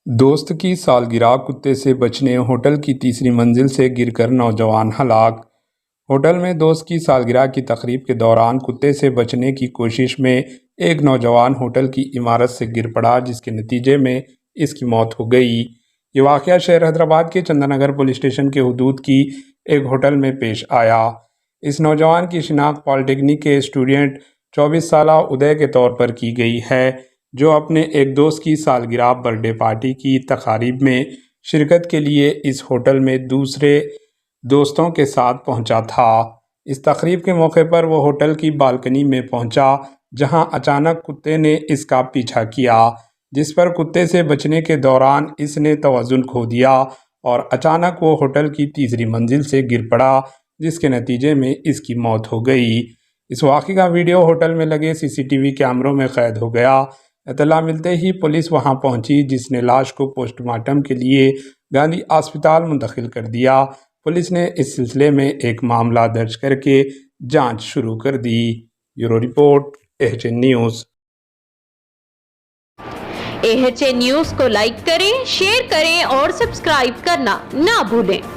دوست کی سالگرہ کتے سے بچنے ہوٹل کی تیسری منزل سے گر کر نوجوان ہلاک۔ ہوٹل میں دوست کی سالگرہ کی تقریب کے دوران کتے سے بچنے کی کوشش میں ایک نوجوان ہوٹل کی عمارت سے گر پڑا، جس کے نتیجے میں اس کی موت ہو گئی۔ یہ واقعہ شہر حیدرآباد کے چندر نگر پولیس اسٹیشن کے حدود کی ایک ہوٹل میں پیش آیا۔ اس نوجوان کی شناخت پالی ٹیکنک کے اسٹوڈنٹ 24 سالہ ادے کے طور پر کی گئی ہے، جو اپنے ایک دوست کی سالگرہ برتھ ڈے پارٹی کی تقاریب میں شرکت کے لیے اس ہوٹل میں دوسرے دوستوں کے ساتھ پہنچا تھا۔ اس تقریب کے موقع پر وہ ہوٹل کی بالکنی میں پہنچا، جہاں اچانک کتے نے اس کا پیچھا کیا، جس پر کتے سے بچنے کے دوران اس نے توازن کھو دیا اور اچانک وہ ہوٹل کی تیسری منزل سے گر پڑا، جس کے نتیجے میں اس کی موت ہو گئی۔ اس واقعے کا ویڈیو ہوٹل میں لگے CCTV کیمروں میں قید ہو گیا۔ اطلاع ملتے ہی پولیس وہاں پہنچی، جس نے لاش کو پوسٹ مارٹم کے لیے گاندھی اسپتال منتقل کر دیا۔ پولیس نے اس سلسلے میں ایک معاملہ درج کر کے جانچ شروع کر دی۔ Bureau report AHN news. AHN news کو لائک کریں، شیئر کریں اور سبسکرائب کرنا نہ بھولیں۔